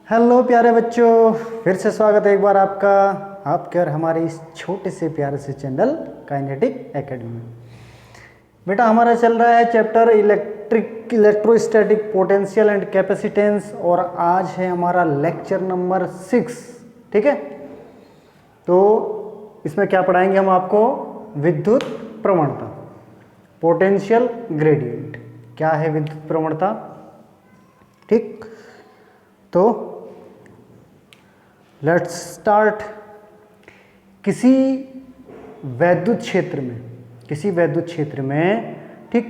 Hello प्यारे बच्चों, फिर से स्वागत है एक बार आपका आपके और हमारे इस छोटे से प्यारे से चैनल काइनेटिक एकेडमी में। बेटा हमारा चल रहा है chapter electrostatic potential and capacitance और आज है हमारा लेक्चर नंबर 6। ठीक है, तो इसमें क्या पढ़ाएंगे हम आपको? विद्युत प्रवणता, पोटेंशियल ग्रेडियंट। क्या है विद्युत प्रवणता? ठीक, तो लेट्स स्टार्ट। किसी वैद्युत क्षेत्र में ठीक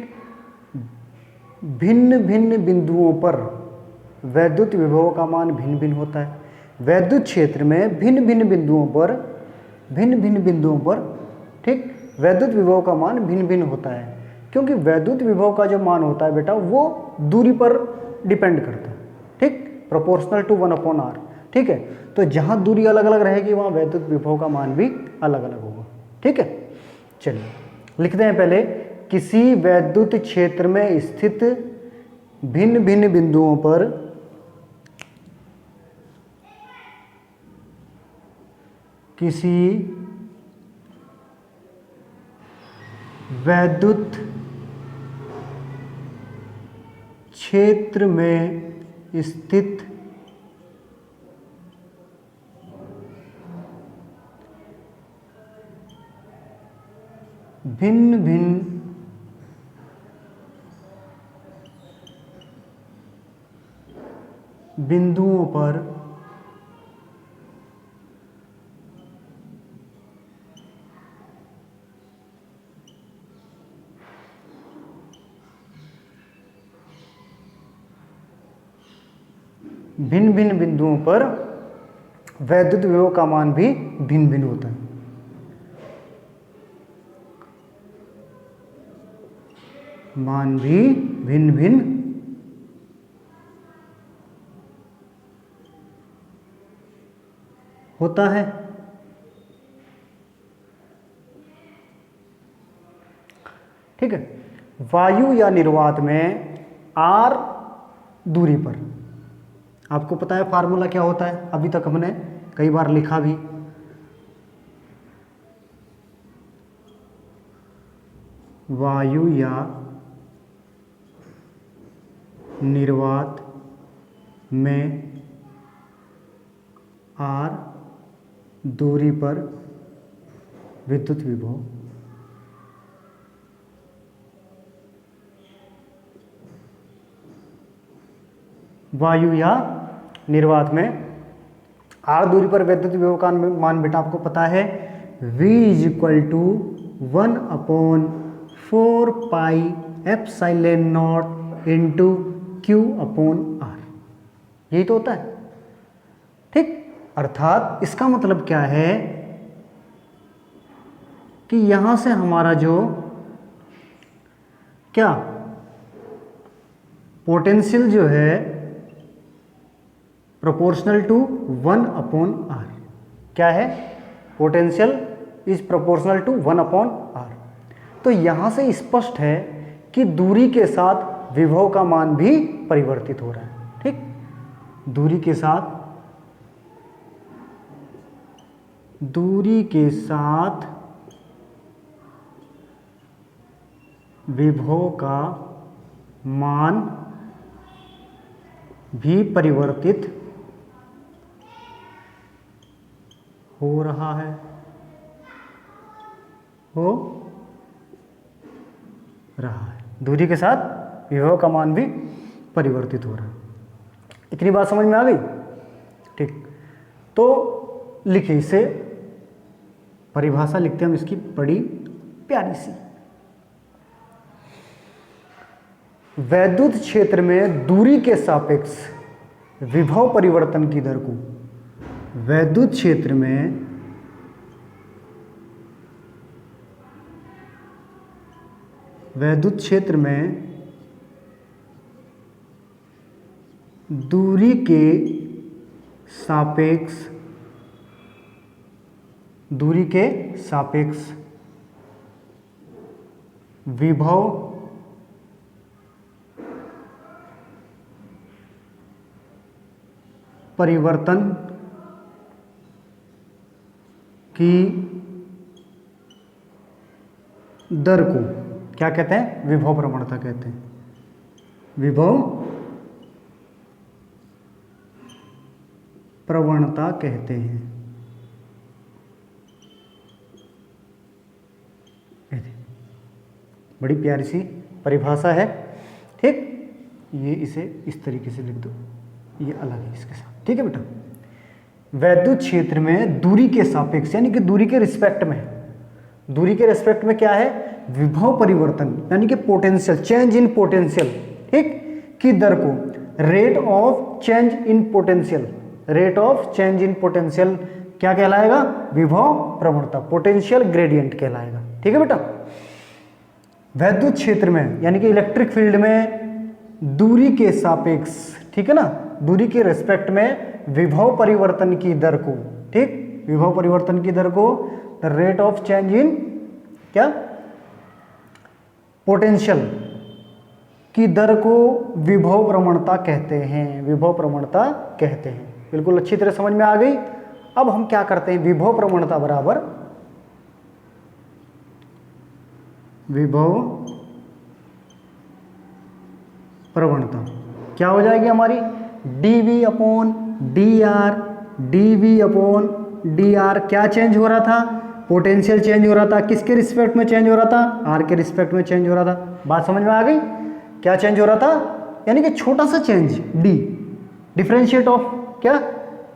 भिन्न भिन्न बिंदुओं पर वैद्युत विभव का मान भिन्न भिन्न होता है। वैद्युत क्षेत्र में भिन्न भिन्न बिंदुओं पर ठीक वैद्युत विभव का मान भिन्न भिन्न होता है, क्योंकि वैद्युत विभव का जो मान होता है बेटा वो दूरी पर डिपेंड करता है। ठीक, प्रोपोर्शनल टू 1/r। ठीक है, तो जहाँ दूरी अलग अलग रहेगी वहाँ वैद्युत विभव का मान भी अलग अलग होगा। ठीक है, चलिए लिखते हैं पहले। किसी वैद्युत क्षेत्र में स्थित भिन्न भिन्न बिंदुओं पर किसी वैद्युत क्षेत्र में स्थित भिन्न भिन्न बिंदुओं पर वैद्युत विभव का मान भी भिन्न भिन्न होता है। मान भी भिन्न भिन्न होता है। ठीक है, वायु या निर्वात में r दूरी पर, आपको पता है फार्मूला क्या होता है, अभी तक हमने कई बार लिखा भी। वायु या निर्वात में r दूरी पर विद्युत विभव वायु या निर्वात में r दूरी पर वैद्युत विभव का मान बेटा आपको पता है v = 1/4πε0 इंटू Q/r। यही तो होता है। ठीक, अर्थात इसका मतलब क्या है कि यहां से हमारा जो क्या पोटेंशियल जो है प्रोपोर्शनल टू 1/r। क्या है? Potential is proportional to 1/r। तो यहां से स्पष्ट है कि दूरी के साथ विभव का मान भी परिवर्तित हो रहा है। ठीक, दूरी के साथ विभव का मान भी परिवर्तित हो रहा है, दूरी के साथ विभव का मान भी परिवर्तित हो रहा है। इतनी बात समझ में आ गई? ठीक, तो लिखिए, इसे परिभाषा लिखते हैं हम इसकी बड़ी प्यारी सी। वैद्युत क्षेत्र में दूरी के सापेक्ष विभव परिवर्तन की दर को वैद्युत क्षेत्र में दूरी के सापेक्ष विभव परिवर्तन की दर को क्या कहते हैं? विभव प्रवणता कहते हैं। विभव प्रवणता कहते हैं। बड़ी प्यारी सी परिभाषा है, ठीक। ये इसे इस तरीके से लिख दो, ये अलग है इसके साथ, ठीक है बेटा। वैद्युत क्षेत्र में दूरी के सापेक्ष यानी कि दूरी के रिस्पेक्ट में, दूरी के रिस्पेक्ट में क्या है? विभव परिवर्तन यानी कि पोटेंशियल, चेंज इन पोटेंशियल, ठीक, की दर को rate of change in potential, rate of change in potential क्या कहलाएगा? विभव प्रवणता, पोटेंशियल ग्रेडियंट कहलाएगा, ठीक है बेटा। वैद्युत क्षेत्र में यानी कि इलेक्ट्रिक फील्ड में दूरी के सापेक्ष, ठीक है ना, दूरी के रिस्पेक्ट में विभव परिवर्तन की दर को, ठीक, विभव परिवर्तन की दर को the rate of change in क्या? पोटेंशियल की दर को विभव प्रवणता कहते हैं, विभव प्रवणता कहते हैं। बिल्कुल अच्छी तरह समझ में आ गई। अब हम क्या करते हैं? विभव प्रवणता बराबर विभव प्रवणता क्या हो जाएगी हमारी? dv upon dr, dv upon dr क्या चेंज हो रहा था? पोटेंशियल चेंज हो रहा था। किसके रिस्पेक्ट में चेंज हो रहा था? r के रिस्पेक्ट में चेंज हो रहा था। बात समझ में आ गई? क्या चेंज हो रहा था? यानी कि छोटा सा चेंज d, डिफरेंशिएट ऑफ क्या?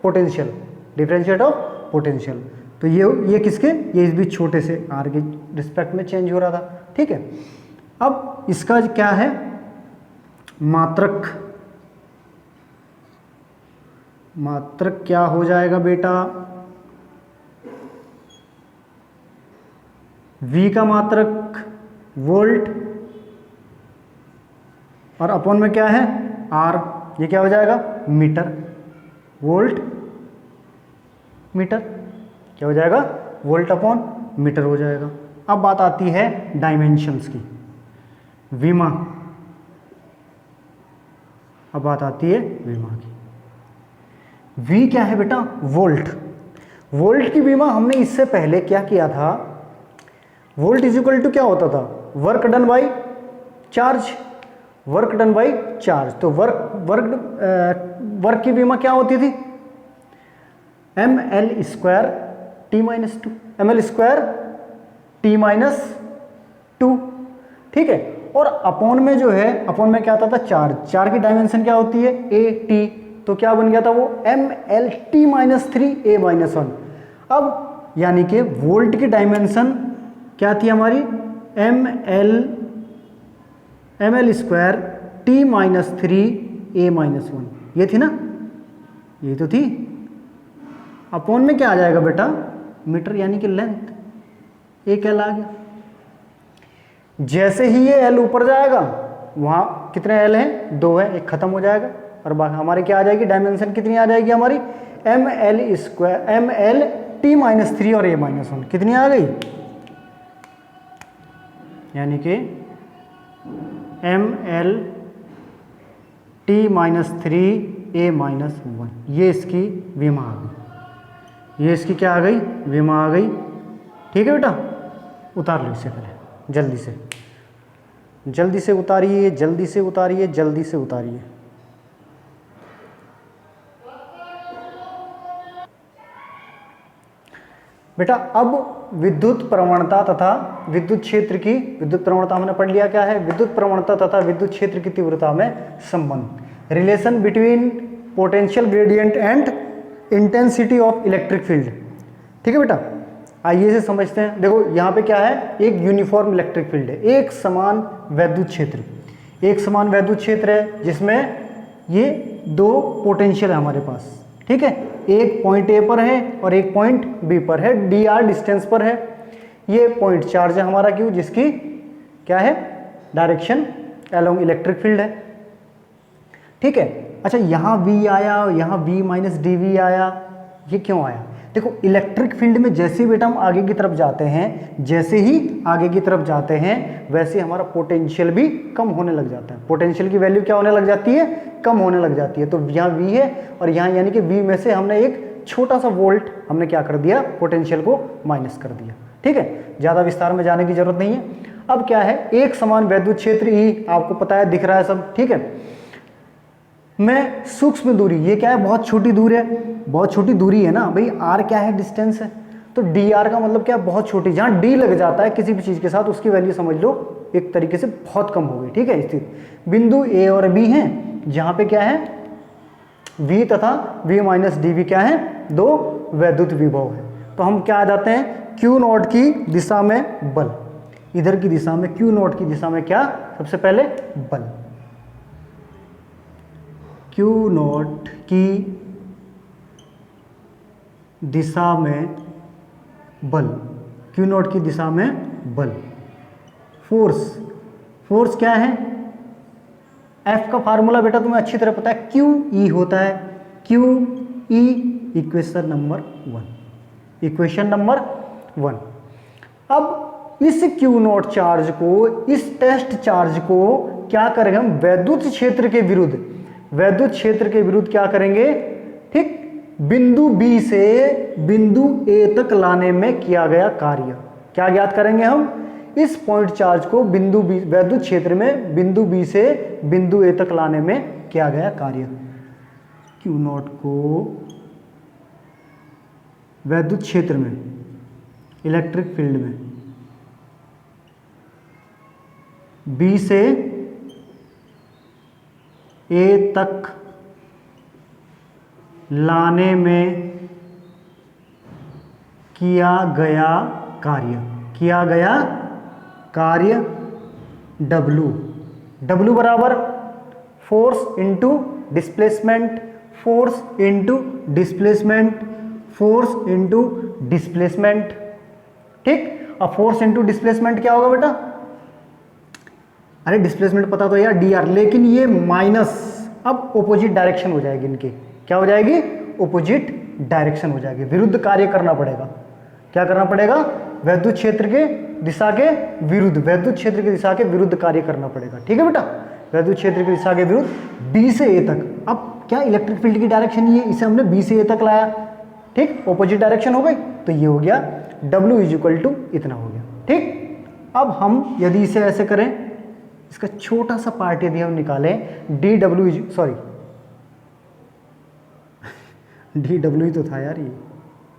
Potential, differentiate of potential. तो ये किसके? ये इस बीच छोटे से r के रिस्पेक्ट में चेंज हो रहा था, ठीक है। अब इसका क्या है? मात्रक, मात्रक क्या हो जाएगा बेटा? v का मात्रक वोल्ट और अपॉन में क्या है? r, ये क्या हो जाएगा? मीटर, वोल्ट मीटर, क्या हो जाएगा? वोल्ट अपॉन मीटर हो जाएगा। अब बात आती है डायमेंशंस की, विमा। अब बात आती है विमा की। V क्या है बेटा? वोल्ट। वोल्ट की विमा हमने इससे पहले क्या किया था? वोल्ट इज इक्वल टू क्या होता था? Work done by charge, work done by charge. तो वर्क की विमा क्या होती थी? ml square t minus two, ml square t minus two, ठीक है। और अपॉन में जो है, अपॉन में क्या आता था? चार्ज। चार्ज की डायमेंशन क्या होती है? a t, तो क्या बन गया था वो? ml t minus three a minus one. अब यानी कि वोल्ट की डायमेंशन क्या थी हमारी? ml square t minus three a minus one, ये थी ना, ये तो थी। अपॉन में क्या आ जाएगा बेटा? मीटर यानी कि लेंथ, ए क्या आ गया। जैसे ही ये एल ऊपर जाएगा, वहाँ कितने एल हैं? दो है, एक खत्म हो जाएगा और बाकी हमारी क्या आ जाएगी? डायमेंशन कितनी आ जाएगी हमारी? ml square ml t minus three और a माइनस वन, कितनी आ गई? यानी कि ml t minus three a minus one, ये इसकी विमा आ गई। ये इसकी क्या आ गई? विमा आ गई, ठीक है बेटा। उतार लो इसे पहले, जल्दी से, जल्दी से उतारिए, जल्दी से उतारिए, जल्दी से उतारिए। बेटा अब विद्युत प्रवणता तथा विद्युत क्षेत्र की, विद्युत प्रवणता हमने पढ़ लिया क्या है? विद्युत प्रवणता तथा विद्युत क्षेत्र की तीव्रता में संबंध, relation between potential gradient and intensity of electric field, ठीक है बेटा। आइए इसे समझते हैं। देखो यहाँ पे क्या है? एक यूनिफॉर्म इलेक्ट्रिक फील्ड है, एक समान वैद्युत क्षेत्र, एक समान वैद्युत क्षेत्र है जिसमें ये दो पोटेंशियल है हमारे पास, ठीक है। एक पॉइंट ए पर है और एक पॉइंट बी पर है, dr डिस्टेंस पर है। ये पॉइंट चार्ज है हमारा Q, जिसकी क्या है? डायरेक्शन अलोंग इलेक्ट्रिक फील्ड है, ठीक है। अच्छा यहाँ V आया, यहाँ V माइनस dV आया, ये क्यों आया? देखो इलेक्ट्रिक फील्ड में जैसे ही बेटा हम आगे की तरफ जाते हैं, जैसे ही आगे की तरफ जाते हैं वैसे हमारा पोटेंशियल भी कम होने लग जाता है। पोटेंशियल की वैल्यू क्या होने लग जाती है, कम होने लग जाती है। तो यहाँ V है और यहाँ यानी कि V में से हमने एक छोटा सा वोल्ट हमने क्या कर दिया, पोटेंशियल को माइनस कर दिया। ठीक है, ज़्यादा विस्तार में जाने की जरूरत नहीं है। अब क्या है, एक समान वैद्युत क्षेत्र E आपको पता है, दिख रहा है सब। ठीक है, मैं सूक्ष्म दूरी, ये क्या है, बहुत छोटी दूर है, बहुत छोटी दूरी है ना भाई, r क्या है, डिस्टेंस है, तो dr का मतलब क्या है, बहुत छोटी। जहाँ d लग जाता है किसी भी चीज़ के साथ उसकी वैल्यू समझ लो एक तरीके से बहुत कम हो गई। ठीक है, स्थित बिंदु a और b हैं, जहाँ पे क्या है v तथा v माइनस dv क्या है, दो वैद्युत विभव है। तो हम क्या आ जाते हैं, q नॉट की दिशा में बल, इधर की दिशा में q नॉट की दिशा में क्या, सबसे पहले बल, Q नॉट की दिशा में बल, Q नॉट की दिशा में बल। फोर्स, फोर्स क्या है, F का फार्मूला बेटा तुम्हें अच्छी तरह पता है, QE होता है, QE equation number 1, equation number 1। अब इस Q नॉट चार्ज को, इस टेस्ट चार्ज को क्या करेंगे हम, वैद्युत क्षेत्र के विरुद्ध, वैद्युत क्षेत्र के विरुद्ध क्या करेंगे, ठीक, बिंदु B से बिंदु A तक लाने में किया गया कार्य क्या ज्ञात करेंगे हम, इस पॉइंट चार्ज को बिंदु B, वैद्युत क्षेत्र में बिंदु B से बिंदु A तक लाने में किया गया कार्य। Q नॉट को वैद्युत क्षेत्र में, इलेक्ट्रिक फील्ड में B से A तक लाने में किया गया कार्य, किया गया कार्य W, W बराबर force into displacement, force into displacement, force into displacement. ठीक, अब फोर्स इंटू डिस्प्लेसमेंट क्या होगा बेटा, अरे डिस्प्लेसमेंट पता तो यार dr, लेकिन ये माइनस, अब ऑपोजिट डायरेक्शन हो जाएगी इनकी, क्या हो जाएगी, ऑपोजिट डायरेक्शन हो जाएगी, विरुद्ध कार्य करना पड़ेगा। क्या करना पड़ेगा, वैद्युत क्षेत्र के दिशा के विरुद्ध, वैद्युत क्षेत्र की दिशा के विरुद्ध कार्य करना पड़ेगा। ठीक है बेटा, वैद्युत क्षेत्र की दिशा के विरुद्ध B से A तक। अब क्या इलेक्ट्रिक फील्ड की डायरेक्शन ये, इसे हमने B से A तक लाया, ठीक, ऑपोजिट डायरेक्शन हो गई, तो ये हो गया W इज इक्वल टू इतना हो गया। ठीक, अब हम यदि इसे ऐसे करें, इसका छोटा सा पार्ट यदि हम निकालें, DW, सॉरी DW ही तो था यार,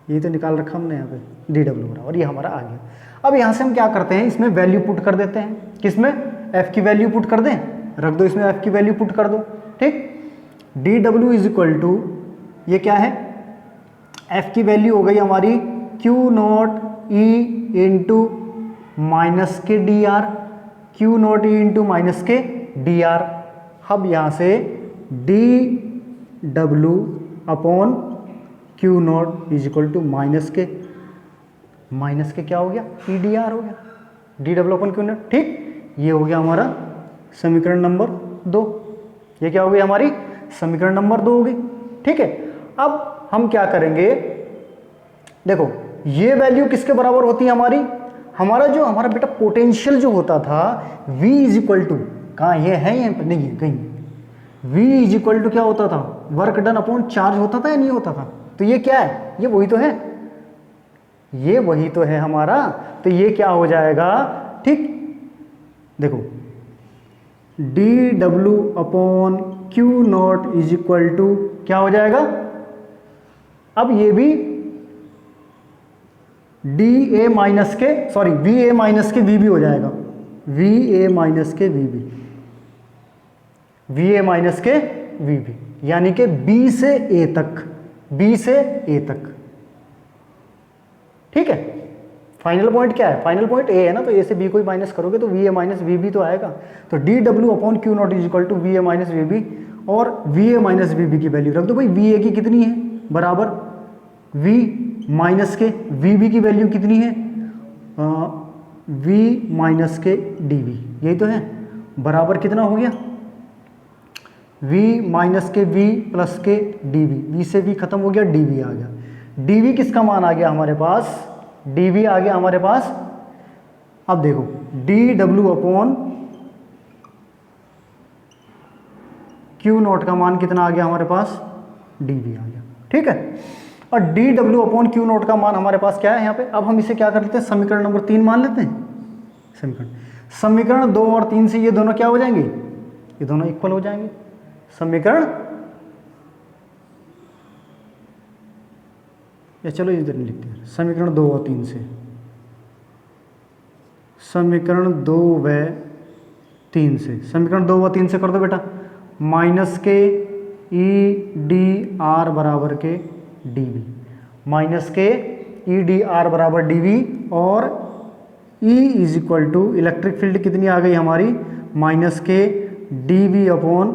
ये तो निकाल रखा हमने यहाँ पे, DW बराबर ये हमारा आ गया। अब यहाँ से हम क्या करते हैं, इसमें वैल्यू पुट कर देते हैं, किसमें, F की वैल्यू पुट कर दें, रख दो इसमें F की वैल्यू पुट कर दो। ठीक, DW इज इक्वल टू, ये क्या है, F की वैल्यू हो गई हमारी Q naught E into minus के dr, Q naught E into minus के dr। अब यहाँ से DW upon Q naught is equal to minus के क्या हो गया, EDR हो गया, DW अपॉन Q नॉट। ठीक, ये हो गया हमारा समीकरण नंबर 2, ये क्या हो गई हमारी समीकरण नंबर 2 हो गई। ठीक है, अब हम क्या करेंगे, देखो ये वैल्यू किसके बराबर होती है हमारी, हमारा बेटा पोटेंशियल जो होता था V इज इक्वल टू, कहाँ ये है, यहाँ पर नहीं है कहीं, V इज इक्वल टू क्या होता था, वर्क डन अपॉन चार्ज होता था या नहीं होता था, तो ये क्या है, ये वही तो है, ये वही तो है हमारा, तो ये क्या हो जाएगा, ठीक, देखो DW upon Q naught is equal to क्या हो जाएगा, अब ये भी DA माइनस के, सॉरी VA माइनस के VB हो जाएगा, VA माइनस के VB, VA माइनस के VB, यानी कि B से A तक, B से A तक। ठीक है, फाइनल पॉइंट क्या है, फाइनल पॉइंट A है ना, तो A से B को ही माइनस करोगे तो VA माइनस VB तो आएगा, तो DW upon Q naught is equal to VA minus VB, और VA माइनस VB की वैल्यू रख दो भाई, VA की कितनी है, बराबर V माइनस के VB की वैल्यू कितनी है, V माइनस के DV, यही तो है, बराबर कितना हो गया, V माइनस के V प्लस के DV, V से V खत्म हो गया, DV आ गया, dv किसका मान आ गया हमारे पास, dv आ गया हमारे पास। अब देखो dw अपॉन क्यू नॉट का मान कितना आ गया हमारे पास, dv आ गया, ठीक है। और dw अपॉन क्यू नॉट का मान हमारे पास क्या है यहाँ पे। अब हम इसे क्या कर लेते हैं, समीकरण नंबर 3 मान लेते हैं। समीकरण 2 और 3 से ये दोनों क्या हो जाएंगे, ये दोनों इक्वल हो जाएंगे। समीकरण, या चलो इधर लिखते हैं, समीकरण 2 और 3 से, समीकरण 2 व 3 से, समीकरण 2 व 3 से कर दो बेटा। माइनस के ई डी आर बराबर के डी वी, माइनस के ई डी आर बराबर डी वी, और E is equal to electric field कितनी आ गई हमारी, minus K D V upon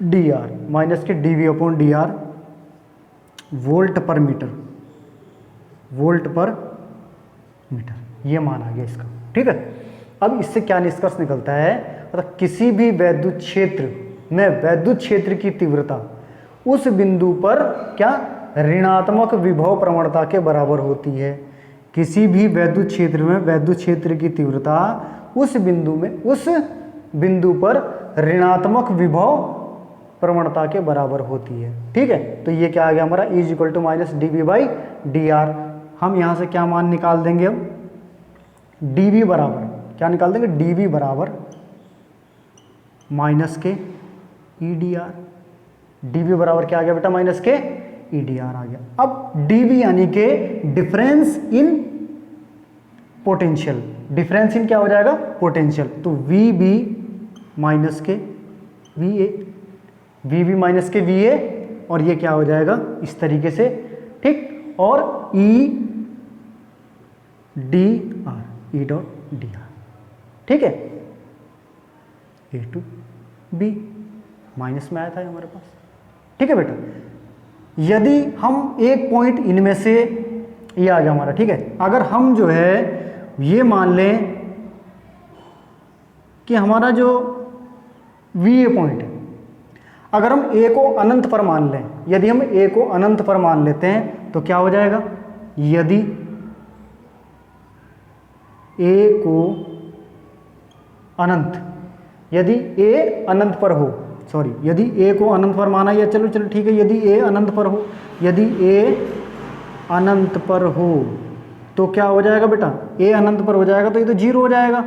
D R, minus K D V upon D R volt per metre, volt per metre, ये मान आ गया इसका, ठीक है। अब इससे क्या निष्कर्ष निकलता है, मतलब किसी भी वैद्युत क्षेत्र में वैद्युत क्षेत्र की तीव्रता उस बिंदु पर क्या ऋणात्मक विभव प्रवणता के बराबर होती है। किसी भी वैद्युत क्षेत्र में वैद्युत क्षेत्र की तीव्रता उस बिंदु में, उस बिंदु पर ऋणात्मक विभव प्रवणता के बराबर होती है, ठीक है। तो ये क्या आ गया हमारा, E is equal to minus D V by D R. हम यहाँ से क्या मान निकाल देंगे, अब डी वी बराबर क्या निकाल देंगे, डी वी बराबर माइनस के E D R, D V बराबर क्या आ गया बेटा, माइनस के ई डी आर आ गया। अब डी वी यानी के difference in potential, difference in क्या हो जाएगा, पोटेंशियल। तो वी बी माइनस के V A, V B minus के वी ए, और ये क्या हो जाएगा इस तरीके से, ठीक। और ई D are, E dot D are, ठीक है। ए टू बी माइनस में आया था हमारे पास, ठीक है बेटा। यदि हम एक पॉइंट इनमें से, ये आ गया हमारा, ठीक है। अगर हम जो है ये मान लें कि हमारा जो वी ए पॉइंट है, अगर हम ए को अनंत पर मान लें, यदि हम ए को अनंत पर मान लेते हैं तो क्या हो जाएगा, यदि ए को अनंत, यदि ए अनंत पर हो, सॉरी, यदि ए को अनंत पर माना, या चलो ठीक है, यदि ए अनंत पर हो, यदि ए अनंत पर हो तो क्या हो जाएगा बेटा, ए अनंत पर हो जाएगा तो ये तो जीरो हो जाएगा।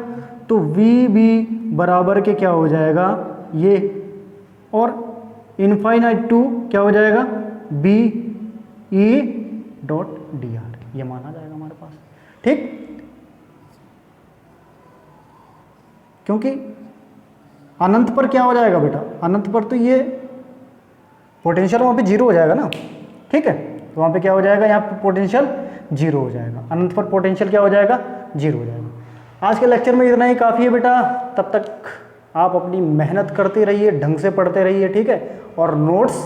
तो वी बी बराबर के क्या हो जाएगा ये, और इनफाइनाइट टू क्या हो जाएगा, B E dot D R, ये माना जाएगा हमारे पास, ठीक। क्योंकि अनंत पर क्या हो जाएगा बेटा, अनंत पर तो ये पोटेंशियल वहाँ पे जीरो हो जाएगा ना, ठीक है। तो वहाँ पे क्या हो जाएगा, यहाँ पे पोटेंशियल जीरो हो जाएगा, अनंत पर पोटेंशियल क्या हो जाएगा, जीरो हो जाएगा। आज के लेक्चर में इतना ही काफ़ी है बेटा। तब तक आप अपनी मेहनत करते रहिए, ढंग से पढ़ते रहिए, ठीक है, और नोट्स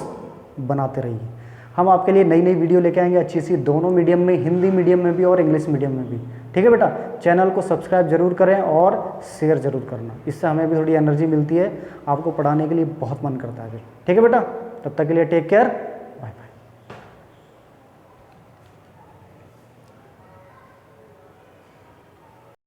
बनाते रहिए। हम आपके लिए नई नई वीडियो लेके आएंगे अच्छी सी, दोनों मीडियम में, हिंदी मीडियम में भी और इंग्लिश मीडियम में भी, ठीक है बेटा। चैनल को सब्सक्राइब जरूर करें और शेयर जरूर करना, इससे हमें भी थोड़ी एनर्जी मिलती है, आपको पढ़ाने के लिए बहुत मन करता है, ठीक है बेटा। तब तक के लिए टेक केयर।